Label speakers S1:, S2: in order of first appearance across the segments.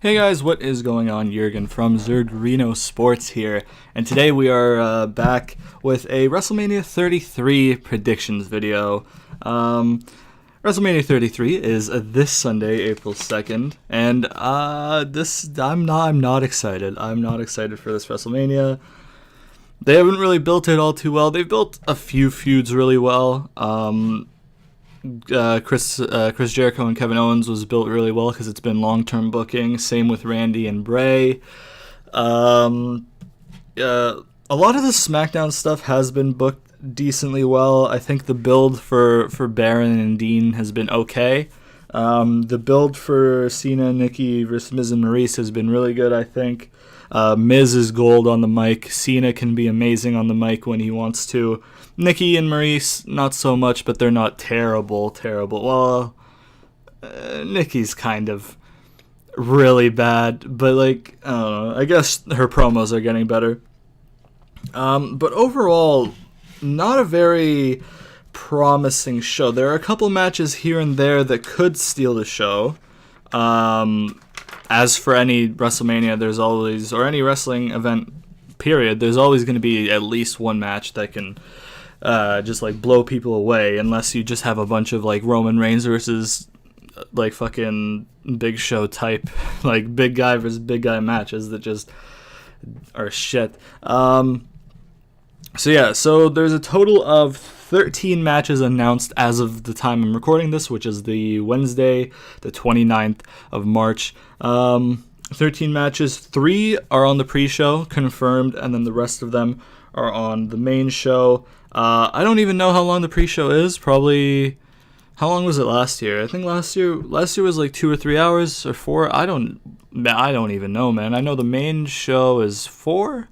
S1: Hey guys, what is going on? Jurgen from Zergrino Sports here, and today we are back with a WrestleMania 33 predictions video. WrestleMania 33 is this Sunday, April 2nd, and I'm not excited. I'm not excited for this WrestleMania. They haven't really built it all too well. They've built a few feuds really well. Chris Jericho and Kevin Owens was built really well because it's been long-term booking. Same with Randy and Bray. A lot of the SmackDown stuff has been booked decently well. I think the build for Baron and Dean has been okay. The build for Cena, Nikki versus Miz and Maurice has been really good, I think. Miz is gold on the mic. Cena can be amazing on the mic when he wants to. Nikki and Maurice, not so much, but they're not terrible. Well, Nikki's kind of really bad, but I don't know. I guess her promos are getting better. But overall, not a very promising show. There are a couple matches here and there that could steal the show. As for any WrestleMania, there's always, or any wrestling event, period, there's always going to be at least one match that can just blow people away, unless you just have a bunch of Roman Reigns versus fucking Big Show type, big guy versus big guy matches that just are shit. So there's a total of 13 matches announced as of the time I'm recording this, which is the Wednesday, the 29th of March. 13 matches, 3 are on the pre-show, confirmed, and then the rest of them are on the main show. I don't even know how long the pre-show is. Probably, how long was it last year? I think last year was 2 or 3 hours or 4. I don't even know, man. I know the main show is 4,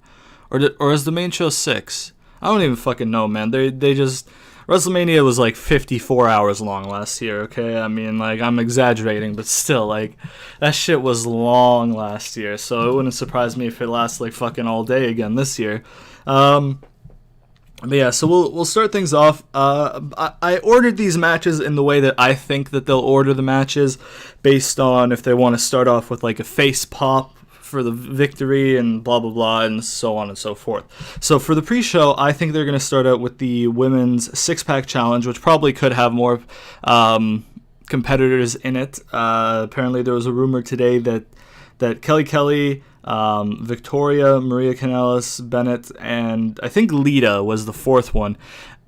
S1: or is the main show 6? I don't even fucking know, man. They just, WrestleMania was 54 hours long last year, okay? I mean, I'm exaggerating, but still, that shit was long last year, so it wouldn't surprise me if it lasts fucking all day again this year. But yeah, so we'll start things off. I ordered these matches in the way that I think that they'll order the matches, based on if they want to start off with a face pop for the victory and blah blah blah and so on and so forth. So for the pre-show, I think they're going to start out with the women's six-pack challenge, which probably could have more competitors in it. Apparently there was a rumor today that Kelly, Victoria, Maria Kanellis, Bennett, and I think Lita was the fourth one.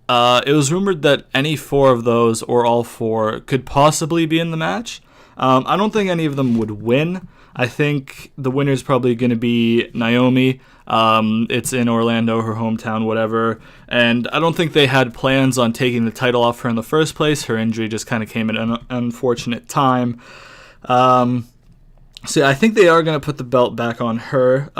S1: It was rumored that any 4 of those, or all 4, could possibly be in the match. I don't think any of them would win. I think the winner's probably going to be Naomi. It's in Orlando, her hometown, whatever. And I don't think they had plans on taking the title off her in the first place. Her injury just kind of came at an unfortunate time. So yeah, I think they are going to put the belt back on her.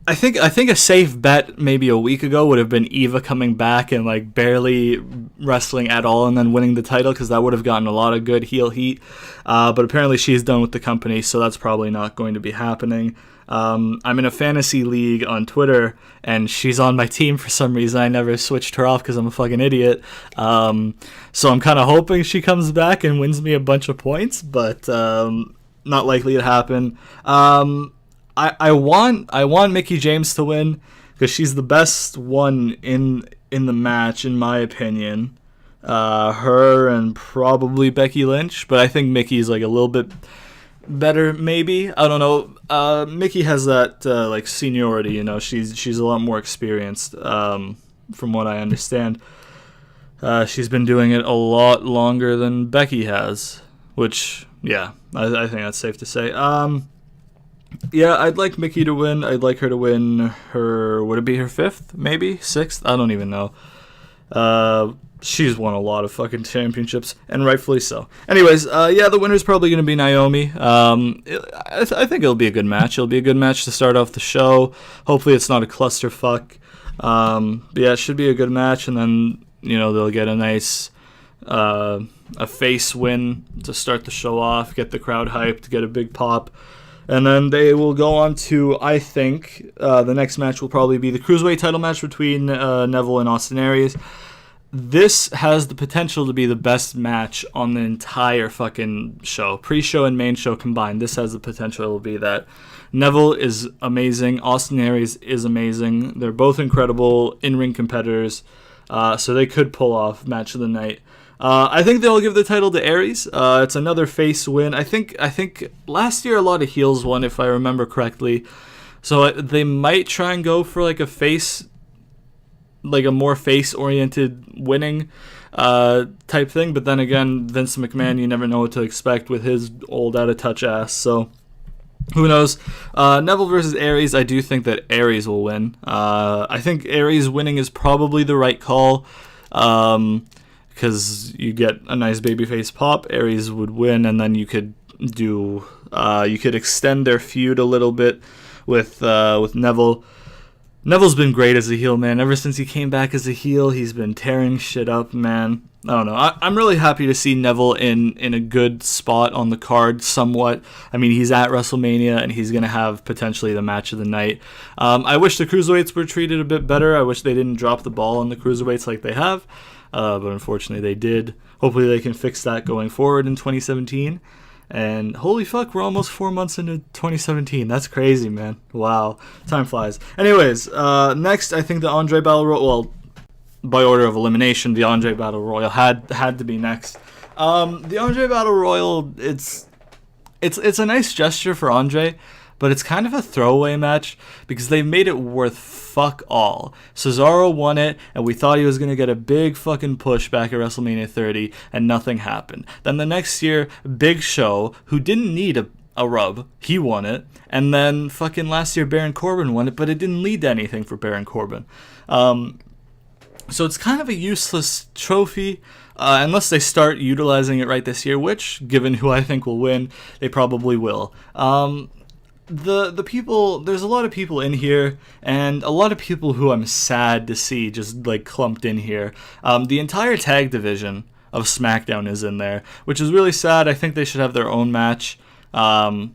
S1: I think a safe bet maybe a week ago would have been Eva coming back and barely wrestling at all and then winning the title, because that would have gotten a lot of good heel heat. But apparently she's done with the company, so that's probably not going to be happening. I'm in a fantasy league on Twitter, and she's on my team for some reason. I never switched her off because I'm a fucking idiot. So I'm kind of hoping she comes back and wins me a bunch of points, but not likely to happen. I want Mickie James to win, because she's the best one in the match, in my opinion. Her and probably Becky Lynch, but I think Mickey's a little bit better, maybe. I don't know. Mickie has that seniority, she's a lot more experienced, from what I understand. She's been doing it a lot longer than Becky has, which, yeah, I think that's safe to say. Yeah, I'd like Mickie to win. I'd like her to win her, would it be her 5th, maybe? 6th? I don't even know. She's won a lot of fucking championships, and rightfully so. Anyways, yeah, the winner's probably going to be Naomi. I think it'll be a good match. It'll be a good match to start off the show. Hopefully it's not a clusterfuck. But yeah, it should be a good match, and then, they'll get a nice a face win to start the show off, get the crowd hyped, get a big pop. And then they will go on to, I think, the next match will probably be the Cruiserweight title match between Neville and Austin Aries. this has the potential to be the best match on the entire fucking show. Pre-show and main show combined, this has the potential to be that. Neville is amazing. Austin Aries is amazing. They're both incredible in-ring competitors. So they could pull off match of the night. I think they'll give the title to Aries. It's another face win. I think last year a lot of heels won, if I remember correctly. So they might try and go for like a face, like a more face-oriented winning type thing. But then again, Vince McMahon, you never know what to expect with his old out-of-touch ass. So who knows? Neville versus Aries, I do think that Aries will win. I think Aries winning is probably the right call. Because you get a nice babyface pop, Aries would win, and then you could extend their feud a little bit with Neville. Neville's been great as a heel, man. Ever since he came back as a heel, he's been tearing shit up, man. I don't know. I'm really happy to see Neville in a good spot on the card somewhat. I mean, he's at WrestleMania, and he's going to have potentially the match of the night. I wish the Cruiserweights were treated a bit better. I wish they didn't drop the ball on the Cruiserweights like they have. But unfortunately they did. Hopefully they can fix that going forward in 2017. And holy fuck, we're almost 4 months into 2017. That's crazy, man. Wow. Time flies. Anyways, next I think the Andre Battle Royal, well, by order of elimination, the Andre Battle Royal had to be next. The Andre Battle Royal, it's a nice gesture for Andre, but it's kind of a throwaway match because they made it worth fuck all. Cesaro won it, and we thought he was going to get a big fucking push back at WrestleMania 30, and nothing happened. Then the next year, Big Show, who didn't need a rub, he won it. And then fucking last year, Baron Corbin won it, but it didn't lead to anything for Baron Corbin. So it's kind of a useless trophy. Unless they start utilizing it right this year, which, given who I think will win, they probably will. The people, there's a lot of people in here, and a lot of people who I'm sad to see just like clumped in here. The entire tag division of SmackDown is in there, which is really sad. I think they should have their own match. Because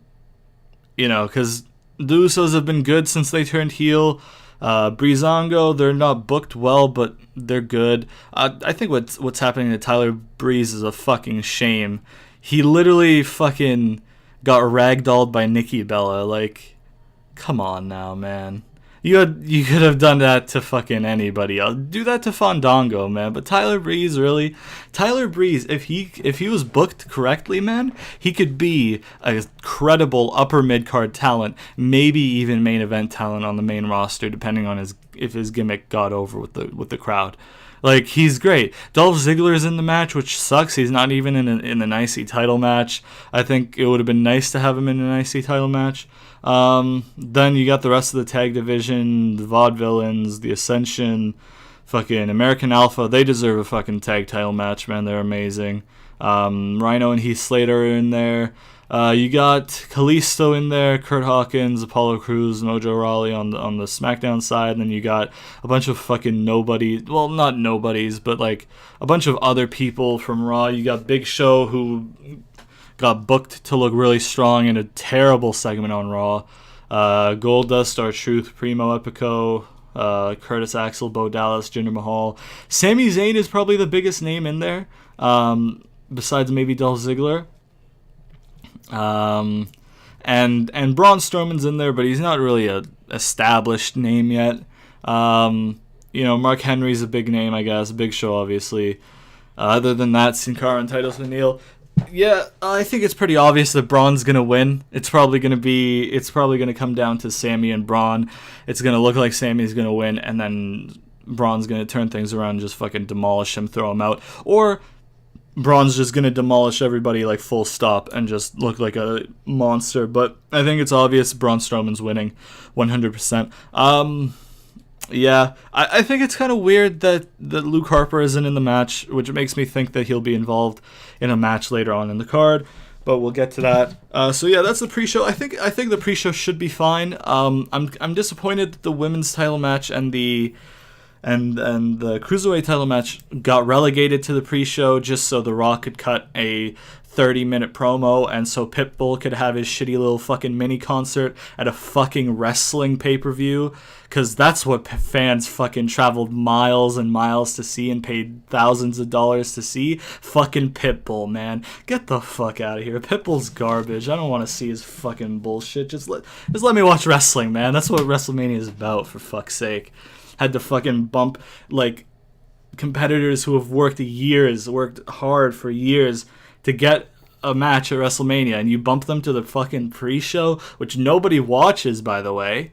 S1: the Usos have been good since they turned heel. Breezango, they're not booked well, but they're good. I think what's happening to Tyler Breeze is a fucking shame. He literally fucking got ragdolled by Nikki Bella. Like, come on now, man. You could have done that to fucking anybody else. Do that to Fandango, man. But Tyler Breeze, really? Tyler Breeze, if he was booked correctly, man, he could be a credible upper mid-card talent, maybe even main event talent on the main roster, depending on if his gimmick got over with the crowd. Like, he's great. Dolph Ziggler's in the match, which sucks. He's not even in the IC title match. I think it would have been nice to have him in an IC title match. Then you got the rest of the tag division, the Vaudevillains, the Ascension, fucking American Alpha. They deserve a fucking tag title match, man. They're amazing. Rhino and Heath Slater are in there. You got Kalisto in there, Kurt Hawkins, Apollo Crews, and Mojo Rawley on the SmackDown side. And then you got a bunch of fucking nobodies. Well, not nobodies, but like a bunch of other people from Raw. You got Big Show, who got booked to look really strong in a terrible segment on Raw. Goldust, R-Truth, Primo Epico, Curtis Axel, Bo Dallas, Jinder Mahal. Sami Zayn is probably the biggest name in there, besides maybe Dolph Ziggler. And Braun Strowman's in there, but he's not really a established name yet. Mark Henry's a big name, I guess. Big Show, obviously. Other than that, Sin Cara and Titus O'Neil. Yeah, I think it's pretty obvious that Braun's gonna win. It's probably gonna come down to Sami and Braun. It's gonna look like Sami's gonna win, and then Braun's gonna turn things around and just fucking demolish him, throw him out. Or Braun's just going to demolish everybody, like, full stop and just look like a monster. But I think it's obvious Braun Strowman's winning 100%. I think it's kind of weird that Luke Harper isn't in the match, which makes me think that he'll be involved in a match later on in the card. But we'll get to that. That's the pre-show. I think the pre-show should be fine. I'm disappointed that the women's title match and the and the Cruiserweight title match got relegated to the pre-show just so The Rock could cut a 30-minute promo, and so Pitbull could have his shitty little fucking mini concert at a fucking wrestling pay-per-view, because that's what fans fucking traveled miles and miles to see and paid thousands of dollars to see. Fucking Pitbull, man. Get the fuck out of here. Pitbull's garbage. I don't want to see his fucking bullshit. Just let me watch wrestling, man. That's what WrestleMania is about, for fuck's sake. Had to fucking bump, like, competitors who have worked hard for years to get a match at WrestleMania, and you bump them to the fucking pre-show, which nobody watches, by the way,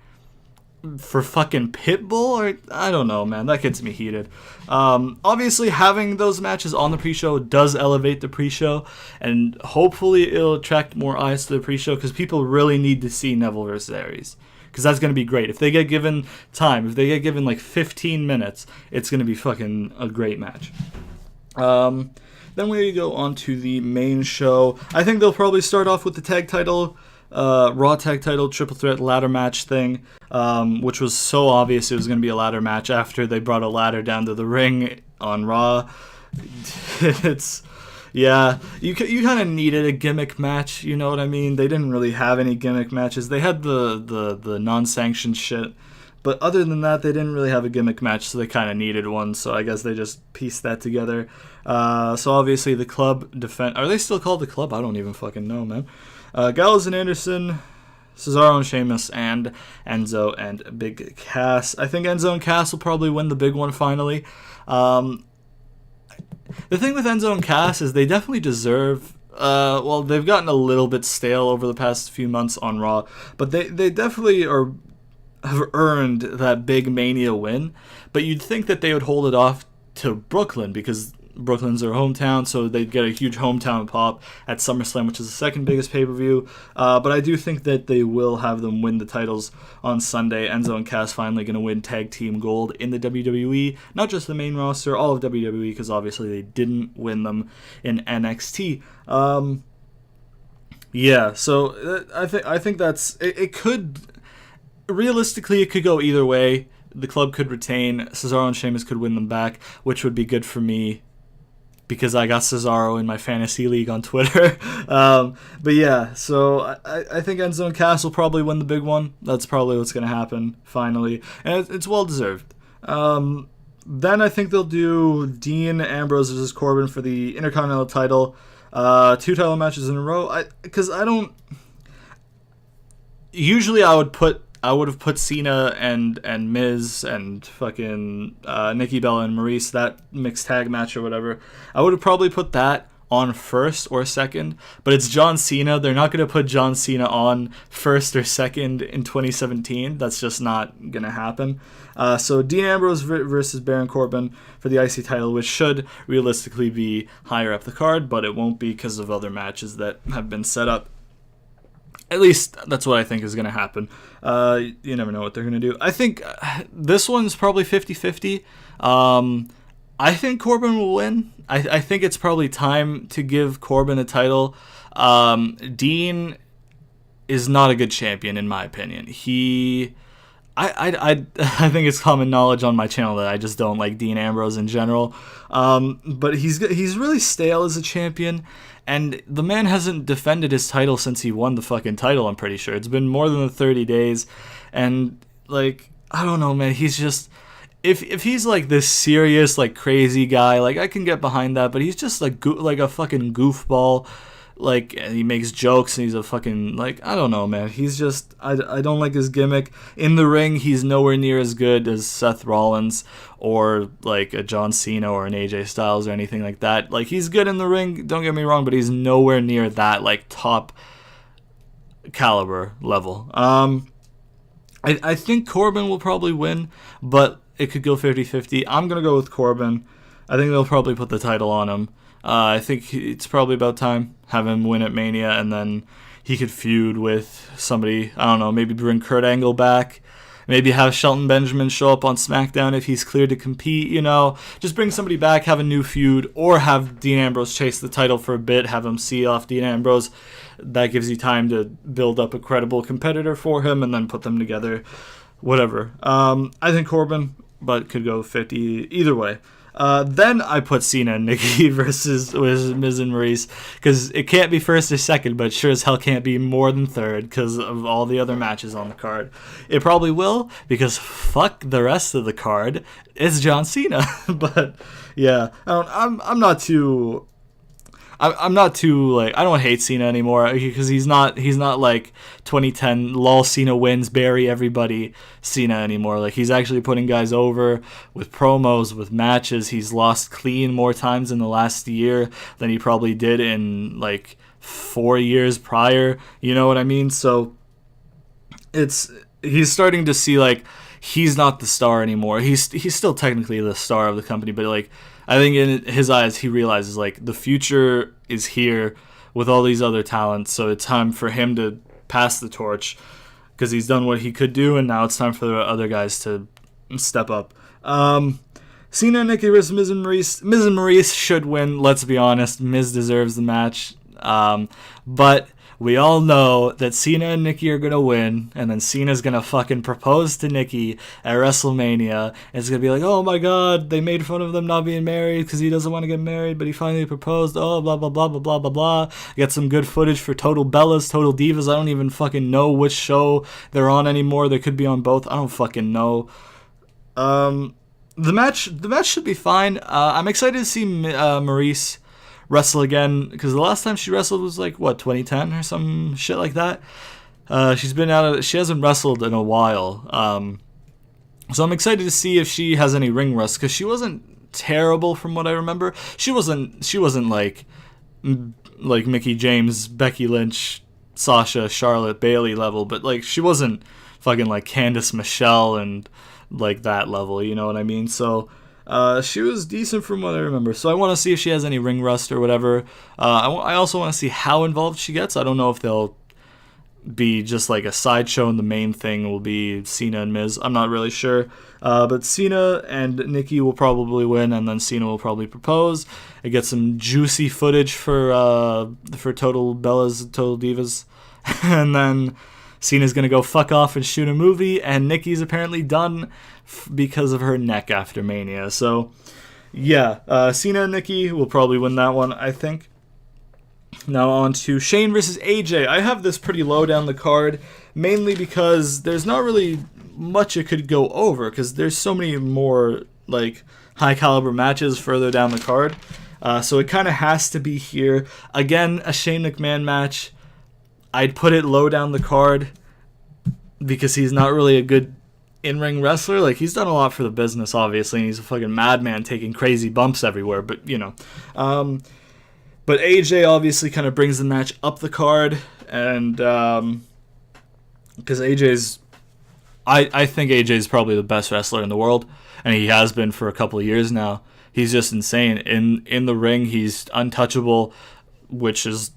S1: for fucking Pitbull? Or I don't know, man. That gets me heated. Obviously, having those matches on the pre-show does elevate the pre-show, and hopefully it'll attract more eyes to the pre-show, because people really need to see Neville versus Aries. Because that's going to be great. If they get given time, if they get given like 15 minutes, it's going to be fucking a great match. Then we go on to the main show. I think they'll probably start off with the tag title, Raw tag title, triple threat ladder match thing, which was so obvious it was going to be a ladder match after they brought a ladder down to the ring on Raw. Yeah, you kind of needed a gimmick match, you know what I mean? They didn't really have any gimmick matches. They had the non-sanctioned shit, but other than that, they didn't really have a gimmick match, so they kind of needed one, so I guess they just pieced that together. So obviously the club are they still called the club? I don't even fucking know, man. Gallows and Anderson, Cesaro and Sheamus, and Enzo and Big Cass. I think Enzo and Cass will probably win the big one finally. The thing with Enzo and Cass is they definitely deserve... well, they've gotten a little bit stale over the past few months on Raw, but they definitely have earned that big Mania win. But you'd think that they would hold it off to Brooklyn, because Brooklyn's their hometown, so they'd get a huge hometown pop at SummerSlam, which is the second biggest pay-per-view. But I do think that they will have them win the titles on Sunday. Enzo and Cass finally going to win tag team gold in the WWE, not just the main roster, all of WWE, because obviously they didn't win them in NXT. Yeah, so I think that's it. Could realistically, it could go either way. The club could retain, Cesaro and Sheamus could win them back, which would be good for me, because I got Cesaro in my fantasy league on Twitter. But yeah, so I think Enzo and Cass will probably win the big one. That's probably what's going to happen, finally. And it's well-deserved. Then I think they'll do Dean Ambrose versus Corbin for the Intercontinental title. 2 title matches in a row. Because I don't... Usually I would have put Cena and Miz and fucking Nikki Bella and Maurice, that mixed tag match or whatever. I would have probably put that on first or second, but it's John Cena. They're not going to put John Cena on first or second in 2017. That's just not going to happen. So Dean Ambrose versus Baron Corbin for the IC title, which should realistically be higher up the card, but it won't be because of other matches that have been set up. At least that's what I think is going to happen. You never know what they're going to do. I think this one's probably 50-50. I think Corbin will win. I think it's probably time to give Corbin a title. Dean is not a good champion, in my opinion. I think it's common knowledge on my channel that I just don't like Dean Ambrose in general. But he's really stale as a champion. And the man hasn't defended his title since he won the fucking title, I'm pretty sure. It's been more than 30 days. And, like, I don't know, man. He's just... If he's, like, this serious, like, crazy guy, like, I can get behind that. But he's just, like a fucking goofball. Like, and he makes jokes, and he's a fucking... Like, I don't know, man. He's just... I don't like his gimmick. In the ring, he's nowhere near as good as Seth Rollins or, like, a John Cena or an AJ Styles or anything like that. Like, he's good in the ring, don't get me wrong, but he's nowhere near that, like, top caliber level. I think Corbin will probably win, but it could go 50-50. I'm going to go with Corbin. I think they'll probably put the title on him. I think it's probably about time. Have him win at Mania, and then he could feud with somebody. I don't know, maybe bring Kurt Angle back. Maybe have Shelton Benjamin show up on SmackDown if he's cleared to compete, you know. Just bring somebody back, have a new feud, or have Dean Ambrose chase the title for a bit, have him see off Dean Ambrose. That gives you time to build up a credible competitor for him and then put them together. Whatever. I think Corbin but could go 50 either way. Then I put Cena and Nikki versus Miz and Maurice, because it can't be first or second, but sure as hell can't be more than third because of all the other matches on the card. It probably will, because fuck the rest of the card. It's John Cena. But yeah, I'm not too. I'm not too, like, I don't hate Cena anymore, because he's not like 2010 lol Cena wins, bury everybody Cena anymore. Like, he's actually putting guys over with promos, with matches. He's lost clean more times in the last year than he probably did in like 4 years prior. You know what I mean? So he's starting to see, like, he's not the star anymore. He's still technically the star of the company, but like, I think in his eyes, he realizes, like, the future is here with all these other talents, so it's time for him to pass the torch, because he's done what he could do, and now it's time for the other guys to step up. Cena and Nikki versus Miz and Maurice. Miz and Maurice should win, let's be honest. Miz deserves the match. But we all know that Cena and Nikki are going to win, and then Cena's going to fucking propose to Nikki at WrestleMania. And it's going to be like, oh my god, they made fun of them not being married because he doesn't want to get married, but he finally proposed. Oh, blah, blah, blah, blah, blah, blah, blah. Get some good footage for Total Bellas, Total Divas. I don't even fucking know which show they're on anymore. They could be on both. I don't fucking know. The match should be fine. I'm excited to see Maurice wrestle again, because the last time she wrestled was like, what, 2010 or some shit like that. She hasn't wrestled in a while. So I'm excited to see if she has any ring rust, because she wasn't terrible from what I remember. She wasn't like Mickie James, Becky Lynch, Sasha, Charlotte, Bayley level, but like, she wasn't fucking like Candice Michelle and like that level, you know what I mean? So she was decent from what I remember. So I want to see if she has any ring rust or whatever. I also want to see how involved she gets. I don't know if they'll be just like a sideshow and the main thing will be Cena and Miz. I'm not really sure. But Cena and Nikki will probably win, and then Cena will probably propose. I get some juicy footage for Total Bellas, Total Divas. And then Cena's going to go fuck off and shoot a movie, and Nikki's apparently done because of her neck after Mania. So, yeah, Cena and Nikki will probably win that one, I think. Now on to Shane versus AJ. I have this pretty low down the card, mainly because there's not really much it could go over, because there's so many more like high caliber matches further down the card. So it kind of has to be here. Again, a Shane McMahon match. I'd put it low down the card because he's not really a good in-ring wrestler. Like, he's done a lot for the business, obviously, and he's a fucking madman taking crazy bumps everywhere, but, you know. But AJ obviously kind of brings the match up the card, and because AJ's... I think AJ's probably the best wrestler in the world, and he has been for a couple of years now. He's just insane. In the ring, he's untouchable, which is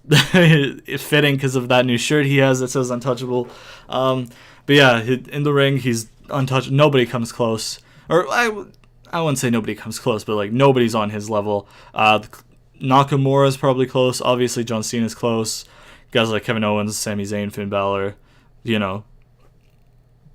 S1: fitting because of that new shirt he has that says untouchable. But yeah, in the ring, he's untouchable. Nobody comes close. Or I wouldn't say nobody comes close, but like, nobody's on his level. Nakamura's probably close. Obviously, John Cena's close. Guys like Kevin Owens, Sami Zayn, Finn Balor, you know,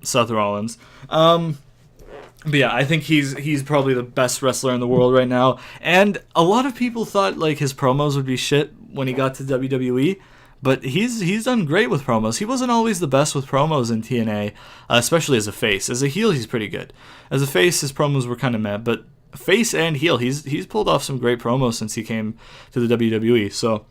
S1: Seth Rollins. But yeah, I think he's probably the best wrestler in the world right now. And a lot of people thought like his promos would be shit when he got to WWE, but he's done great with promos. He wasn't always the best with promos in TNA, especially as a face. As a heel, he's pretty good. As a face, his promos were kind of meh, but face and heel, he's pulled off some great promos since he came to the WWE. So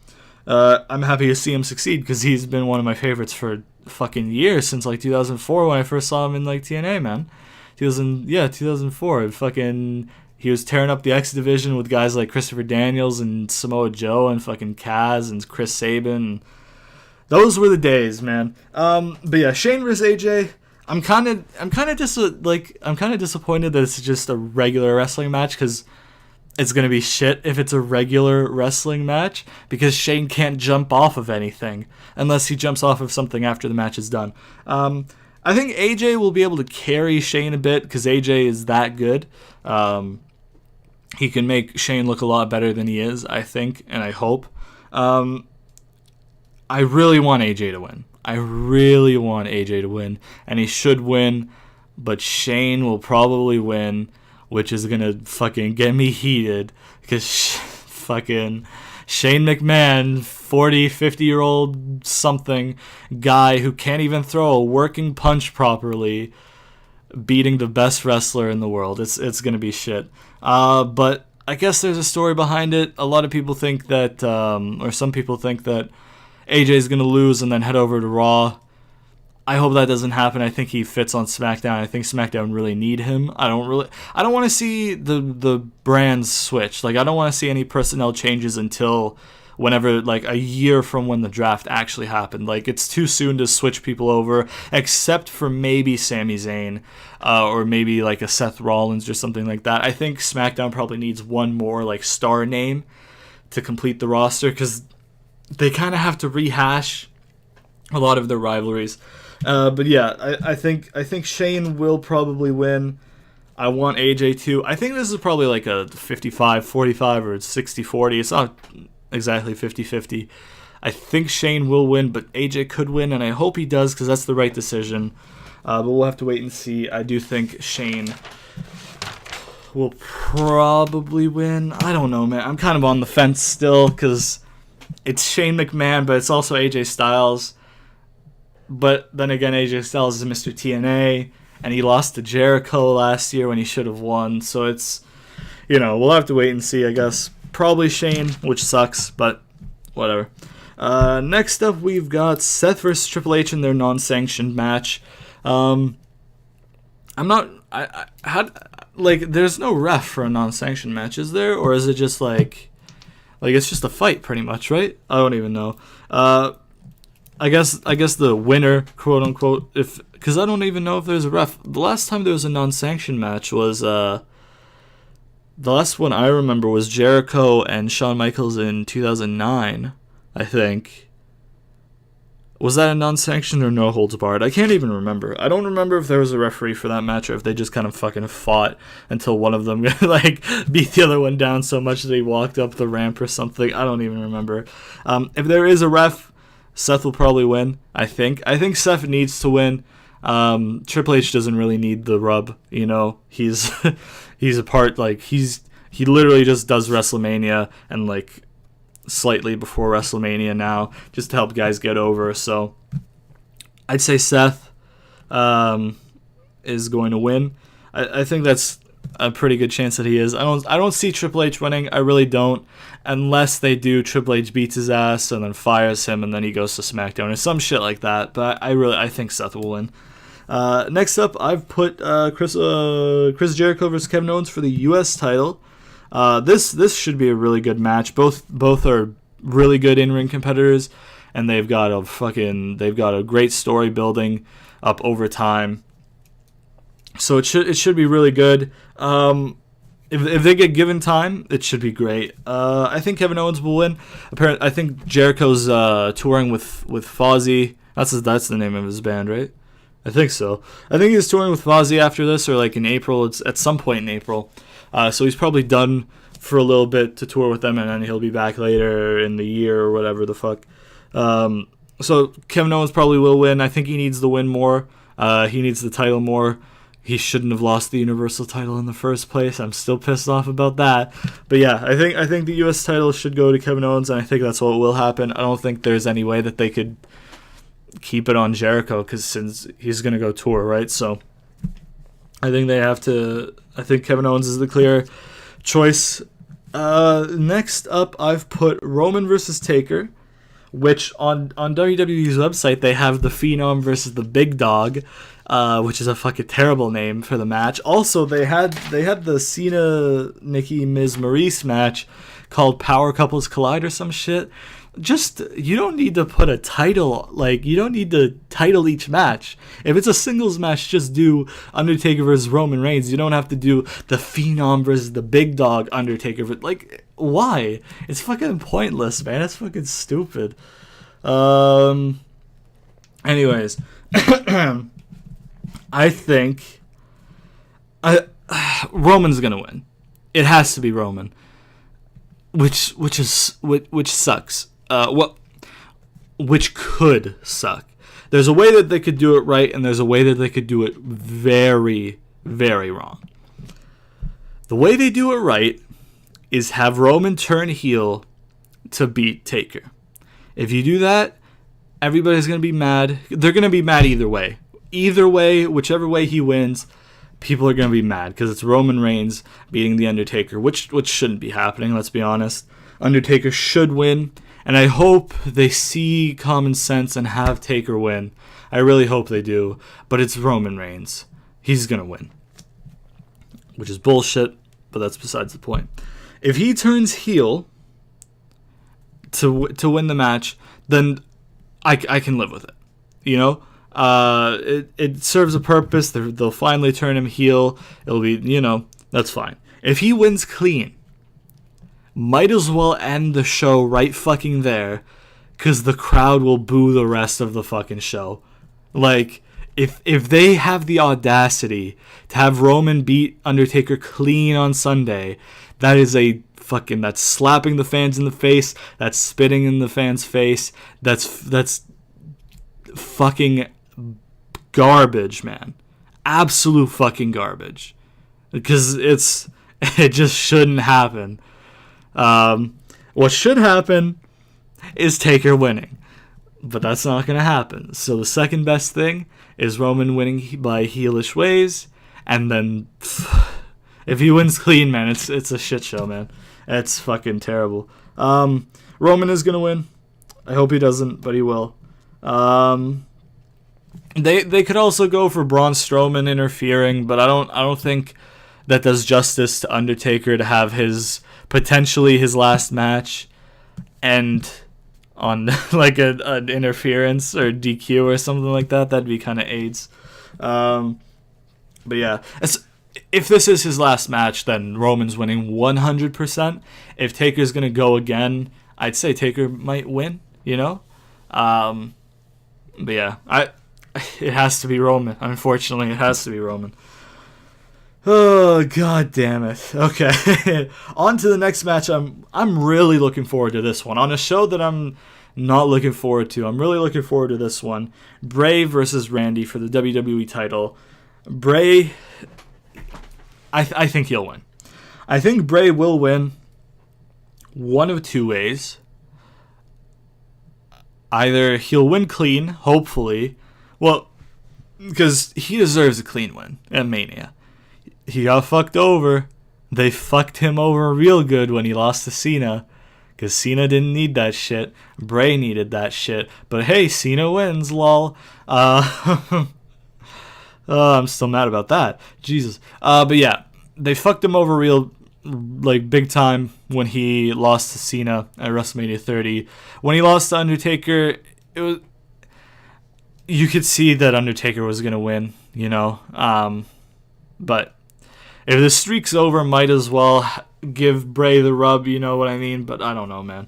S1: I'm happy to see him succeed, because he's been one of my favorites for fucking years, since like 2004 when I first saw him in like TNA, man. 2004. Fucking, he was tearing up the X division with guys like Christopher Daniels and Samoa Joe and fucking Kaz and Chris Sabin. Those were the days, man. But yeah, Shane vs AJ. I'm kind of disappointed that it's just a regular wrestling match, because it's gonna be shit if it's a regular wrestling match, because Shane can't jump off of anything unless he jumps off of something after the match is done. I think AJ will be able to carry Shane a bit, because AJ is that good. He can make Shane look a lot better than he is, I think, and I hope. I really want AJ to win. And he should win. but Shane will probably win, which is gonna fucking get me heated, because fucking Shane McMahon, 40, 50-year-old something guy who can't even throw a working punch properly, beating the best wrestler in the world. It's gonna be shit. But I guess there's a story behind it. A lot of people think that, or some people think that AJ's gonna lose and then head over to Raw. I hope that doesn't happen. I think he fits on SmackDown. I think SmackDown really need him. I don't want to see the brands switch. Like, I don't want to see any personnel changes until whenever, like, a year from when the draft actually happened. Like, it's too soon to switch people over, except for maybe Sami Zayn, or maybe like a Seth Rollins or something like that. I think SmackDown probably needs one more, like, star name to complete the roster, because they kind of have to rehash a lot of their rivalries. But yeah, I think Shane will probably win. I want AJ to. I think this is probably like a 55-45 or 60-40. It's not exactly 50-50. I think Shane will win, but AJ could win, and I hope he does, because that's the right decision. But we'll have to wait and see. I do think Shane will probably win. I don't know, man. I'm kind of on the fence still, because it's Shane McMahon, but it's also AJ Styles. But then again, AJ Styles is Mr. TNA, and he lost to Jericho last year when he should have won. So it's, we'll have to wait and see, I guess. Probably Shane, which sucks, but whatever. Next up, we've got Seth versus Triple H in their non-sanctioned match. There's no ref for a non-sanctioned match, is there? Or is it just like it's just a fight, pretty much, right? I don't even know. I guess the winner, quote unquote, because I don't even know if there's a ref. The last time there was a non-sanctioned match was the last one I remember was Jericho and Shawn Michaels in 2009, I think. Was that a non-sanctioned or no holds barred? I can't even remember. I don't remember if there was a referee for that match or if they just kind of fucking fought until one of them beat the other one down so much that he walked up the ramp or something. I don't even remember. If there is a ref, Seth will probably win, I think. I think Seth needs to win. Triple H doesn't really need the rub, He's a part, he literally just does Wrestlemania and, slightly before Wrestlemania now, just to help guys get over. So I'd say Seth is going to win. I think that's a pretty good chance that he is. I don't see Triple H winning. I really don't, unless they do Triple H beats his ass and then fires him and then he goes to SmackDown or some shit like that. But I think Seth will win. Next up, I've put Chris Jericho versus Kevin Owens for the U.S. title. This should be a really good match. Both are really good in-ring competitors, and they've got a great story building up over time. So it should be really good. If they get given time, it should be great. I think Kevin Owens will win. Apparently, I think Jericho's touring with Fozzy. That's the name of his band, right? I think so. I think he's touring with Fozzy after this, or in April. It's at some point in April. So he's probably done for a little bit to tour with them, and then he'll be back later in the year or whatever the fuck. So Kevin Owens probably will win. I think he needs the win more. He needs the title more. He shouldn't have lost the Universal title in the first place. I'm still pissed off about that. But yeah, I think the U.S. title should go to Kevin Owens, and I think that's what will happen. I don't think there's any way that they could keep it on Jericho, because since he's going to go tour, right? So I think they have to. I think Kevin Owens is the clear choice. Next up, I've put Roman versus Taker, which on WWE's website they have the Phenom versus the Big Dog, which is a fucking terrible name for the match. Also, they had the Cena, Nikki, Miz, Maurice match called Power Couples Collide or some shit. Just, you don't need to put a title, you don't need to title each match. If it's a singles match, just do Undertaker versus Roman Reigns. You don't have to do the Phenom versus the Big Dog Undertaker. Why? It's fucking pointless, man. It's fucking stupid. Anyways. I think Roman's gonna win. It has to be Roman. Which sucks. Which could suck. There's a way that they could do it right, and there's a way that they could do it very, very wrong. The way they do it right is have Roman turn heel to beat Taker. If you do that, everybody's going to be mad. They're going to be mad either way. Either way, whichever way he wins, people are going to be mad because it's Roman Reigns beating The Undertaker, which shouldn't be happening, let's be honest. Undertaker should win, and I hope they see common sense and have Taker win. I really hope they do, but it's Roman Reigns. He's going to win, which is bullshit, but that's besides the point. If he turns heel to win the match, then I can live with it. You know, it serves a purpose. They'll finally turn him heel. It'll be, that's fine. If he wins clean, might as well end the show right fucking there, because the crowd will boo the rest of the fucking show. Like, if they have the audacity to have Roman beat Undertaker clean on Sunday, that's slapping the fans in the face, that's spitting in the fans' face, that's fucking garbage, man. Absolute fucking garbage. Because it just shouldn't happen. What should happen is Taker winning. But that's not going to happen. So the second best thing is Roman winning by heelish ways. And then, if he wins clean, man, it's a shit show, man. It's fucking terrible. Roman is going to win. I hope he doesn't, but he will. They could also go for Braun Strowman interfering, but I don't think that does justice to Undertaker to have potentially his last match end on like an interference or DQ or something like that. That'd be kind of AIDS. But yeah, if this is his last match, then Roman's winning 100%. If Taker's gonna go again, I'd say Taker might win. But yeah, it has to be Roman. Unfortunately, it has to be Roman. Oh, god damn it. Okay. On to the next match. I'm really looking forward to this one. On a show that I'm not looking forward to, I'm really looking forward to this one. Bray versus Randy for the WWE title. Bray, I think he'll win. I think Bray will win one of two ways. Either he'll win clean, hopefully. Well, because he deserves a clean win at Mania. He got fucked over. They fucked him over real good when he lost to Cena. Because Cena didn't need that shit. Bray needed that shit. But hey, Cena wins, lol. I'm still mad about that. Jesus. But yeah, they fucked him over real, big time when he lost to Cena at WrestleMania 30. When he lost to Undertaker, you could see that Undertaker was going to win, But if the streak's over, might as well give Bray the rub, you know what I mean? But I don't know, man.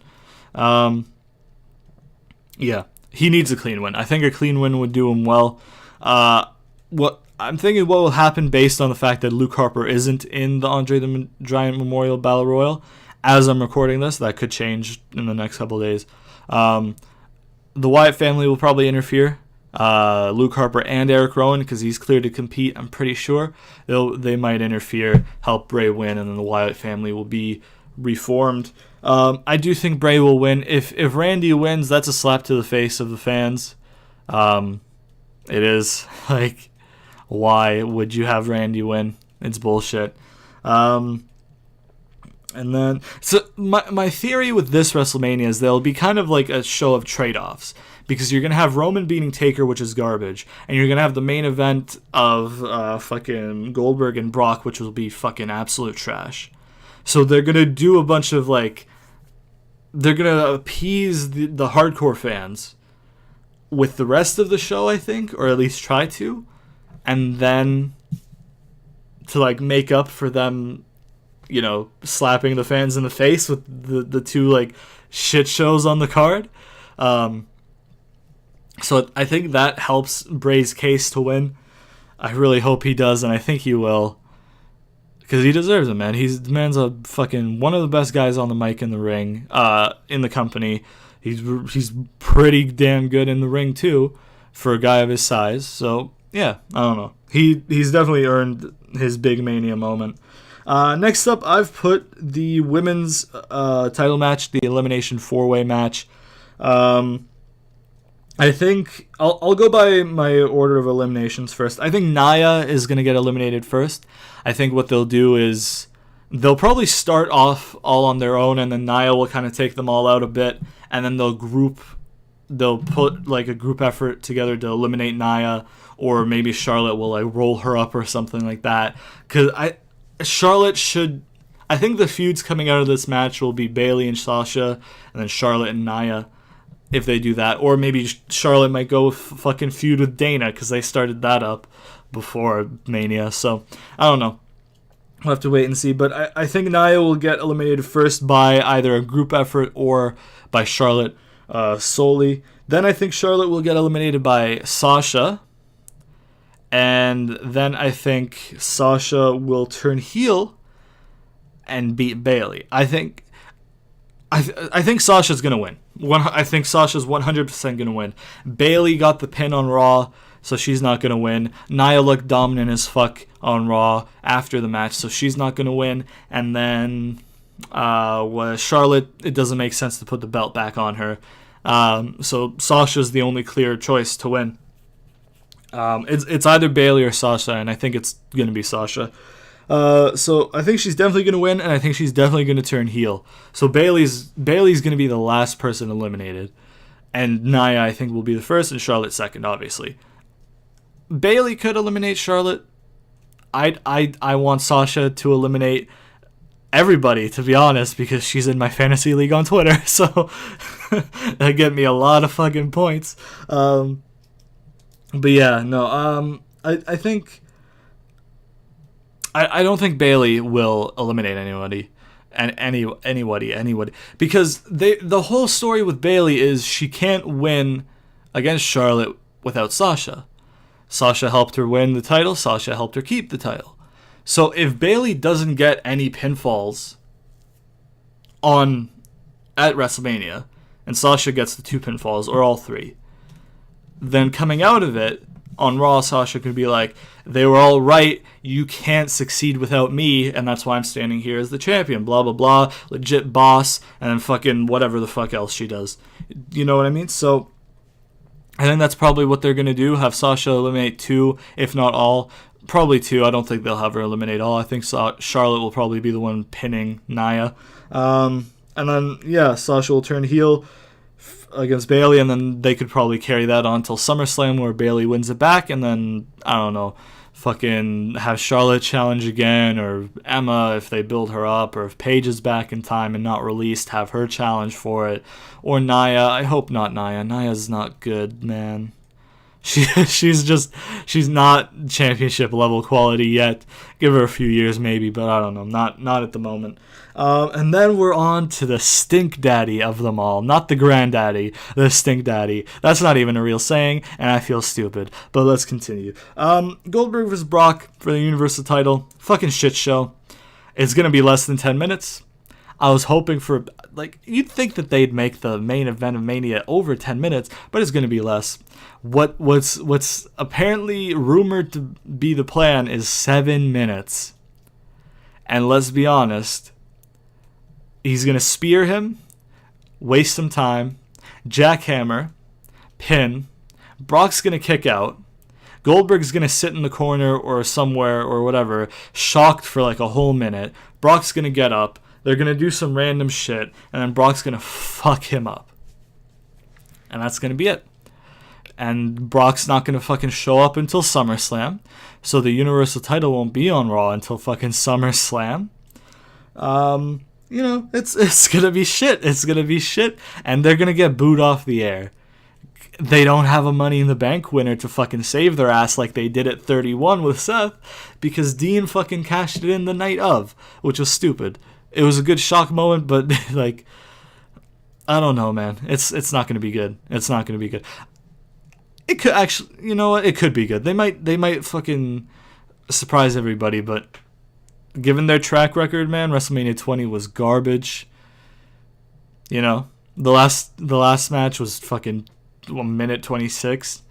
S1: Yeah, he needs a clean win. I think a clean win would do him well. What will happen based on the fact that Luke Harper isn't in the Andre the Giant Memorial Battle Royal. As I'm recording this, that could change in the next couple of days. The Wyatt family will probably interfere. Luke Harper and Eric Rowan, because he's cleared to compete, I'm pretty sure. They might interfere, help Bray win, and then the Wyatt family will be reformed. I do think Bray will win. If Randy wins, that's a slap to the face of the fans. It is. Why would you have Randy win? It's bullshit. And then, so my theory with this WrestleMania is there'll be kind of like a show of trade-offs. Because you're going to have Roman beating Taker, which is garbage. And you're going to have the main event of fucking Goldberg and Brock, which will be fucking absolute trash. So they're going to do a bunch of they're going to appease the hardcore fans with the rest of the show, I think. Or at least try to. And then to make up for them, slapping the fans in the face with the two shit shows on the card. So I think that helps Bray's case to win. I really hope he does, and I think he will. Because he deserves it, man. The man's a fucking one of the best guys on the mic in the ring, in the company. He's pretty damn good in the ring, too. for a guy of his size. So yeah, I don't know. He's definitely earned his big Mania moment. Next up, I've put the women's title match, the Elimination 4-way match. I think I'll go by my order of eliminations first. I think Nia is going to get eliminated first. I think what they'll do is they'll probably start off all on their own, and then Nia will kind of take them all out a bit, and then they'll put like a group effort together to eliminate Nia, or maybe Charlotte will like roll her up or something like that. Because I think the feuds coming out of this match will be Bayley and Sasha, and then Charlotte and Nia, if they do that. Or maybe Charlotte might go fucking feud with Dana, because they started that up before Mania. So, I don't know. We'll have to wait and see. But I think Nia will get eliminated first by either a group effort or by Charlotte solely. Then I think Charlotte will get eliminated by Sasha. And then I think Sasha will turn heel and beat Bayley. I think Sasha's going to win. I think Sasha's 100% going to win. Bayley got the pin on Raw, so she's not going to win. Nia looked dominant as fuck on Raw after the match, so she's not going to win. And then Charlotte, it doesn't make sense to put the belt back on her. So Sasha's the only clear choice to win. It's either Bayley or Sasha, and I think it's going to be Sasha. So I think she's definitely going to win, and I think she's definitely going to turn heel. So Bayley's going to be the last person eliminated, and Nia I think will be the first, and Charlotte second, obviously. Bayley could eliminate Charlotte. I want Sasha to eliminate everybody, to be honest, because she's in my fantasy league on Twitter, so that get me a lot of fucking points. But yeah, no, I think I don't think Bayley will eliminate anybody, and anybody, because the whole story with Bayley is she can't win against Charlotte without Sasha. Sasha helped her win the title. Sasha helped her keep the title. So if Bayley doesn't get any pinfalls at WrestleMania, and Sasha gets the 2 pinfalls or all 3, then coming out of it on Raw, Sasha could be like, they were all right, you can't succeed without me, and that's why I'm standing here as the champion, blah, blah, blah, legit boss, and then fucking whatever the fuck else she does. You know what I mean? So I think that's probably what they're going to do, have Sasha eliminate 2, if not all. Probably 2. I don't think they'll have her eliminate all. I think Charlotte will probably be the one pinning Nia. And then, yeah, Sasha will turn heel against Bayley, and then they could probably carry that on till SummerSlam, where Bayley wins it back, and then, I don't know, fucking have Charlotte challenge again, or Emma if they build her up, or if Paige is back in time and not released, have her challenge for it, or Nia. I hope not Nia. Nia's not good, man. She's not championship level quality yet. Give her a few years maybe, but I don't know, not at the moment. And then we're on to the stink daddy of them all, not the granddaddy, the stink daddy. That's not even a real saying, and I feel stupid. But let's continue. Goldberg vs. Brock for the Universal title. Fucking shit show. It's gonna be less than 10 minutes. I was hoping for, like, you'd think that they'd make the main event of Mania over 10 minutes, but it's going to be less. What's apparently rumored to be the plan is 7 minutes. And let's be honest, he's going to spear him, waste some time, jackhammer, pin, Brock's going to kick out, Goldberg's going to sit in the corner or somewhere or whatever, shocked for like a whole minute, Brock's going to get up, they're going to do some random shit, and then Brock's going to fuck him up. And that's going to be it. And Brock's not going to fucking show up until SummerSlam, so the Universal title won't be on Raw until fucking SummerSlam. You know, it's going to be shit. It's going to be shit, and they're going to get booed off the air. They don't have a Money in the Bank winner to fucking save their ass like they did at 31 with Seth, because Dean fucking cashed it in the night of, which was stupid. It was a good shock moment, but like, I don't know, man. It's not going to be good. It's not going to be good. It could actually, you know what? It could be good. They might fucking surprise everybody, but given their track record, man, WrestleMania 20 was garbage. You know, the last match was fucking 1 minute 26.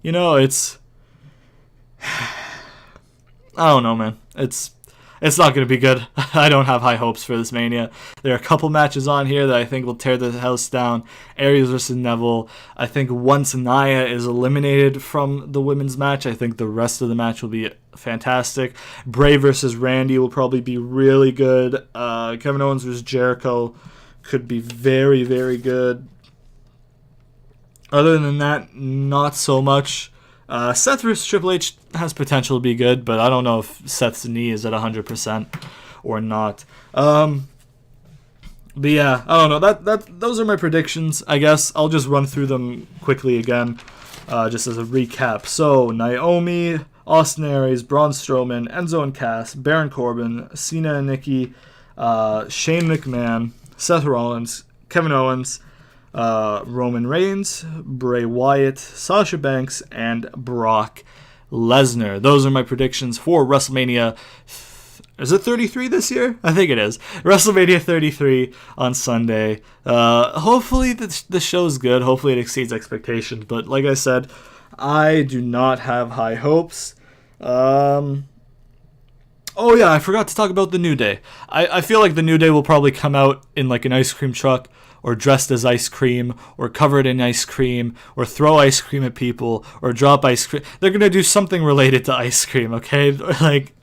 S1: you know, it's I don't know, man. It's not going to be good. I don't have high hopes for this Mania. There are a couple matches on here that I think will tear the house down. Aries versus Neville. I think once Nia is eliminated from the women's match, I think the rest of the match will be fantastic. Bray versus Randy will probably be really good. Kevin Owens versus Jericho could be very, very good. Other than that, not so much. Seth versus Triple H has potential to be good, but I don't know if Seth's knee is at 100% or not. But yeah, I don't know. Those are my predictions, I guess. I'll just run through them quickly again, just as a recap. So, Naomi, Austin Aries, Braun Strowman, Enzo and Cass, Baron Corbin, Cena and Nikki, Shane McMahon, Seth Rollins, Kevin Owens, Roman Reigns, Bray Wyatt, Sasha Banks, and Brock Lesnar. Those are my predictions for WrestleMania. Is it 33 this year? I think it is. WrestleMania 33 on Sunday. Hopefully the show's good. Hopefully it exceeds expectations. But like I said, I do not have high hopes. Oh yeah, I forgot to talk about the New Day. I feel like the New Day will probably come out in like an ice cream truck, or dressed as ice cream, or covered in ice cream, or throw ice cream at people, or drop ice cream. They're going to do something related to ice cream, okay? Like,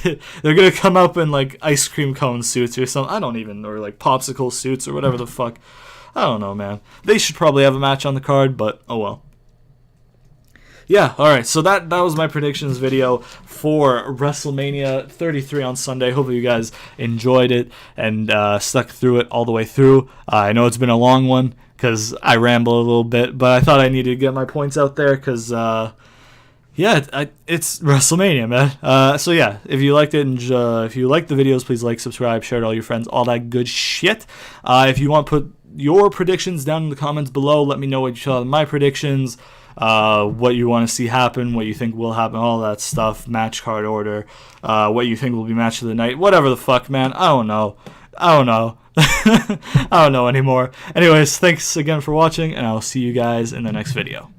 S1: they're going to come up in, like, ice cream cone suits or something. I don't even know, or, like, popsicle suits or whatever the fuck. I don't know, man. They should probably have a match on the card, but oh well. Yeah, alright, so that was my predictions video for WrestleMania 33 on Sunday. Hopefully you guys enjoyed it and stuck through it all the way through. I know it's been a long one because I ramble a little bit, but I thought I needed to get my points out there because, yeah, it's WrestleMania, man. So yeah, if you liked it and if you liked the videos, please like, subscribe, share it to all your friends, all that good shit. If you want to put your predictions down in the comments below, let me know what you thought of my predictions. What you want to see happen, what you think will happen, all that stuff, match card order, what you think will be match of the night, whatever the fuck, man. I don't know. I don't know anymore. Anyways, thanks again for watching, and I'll see you guys in the next video.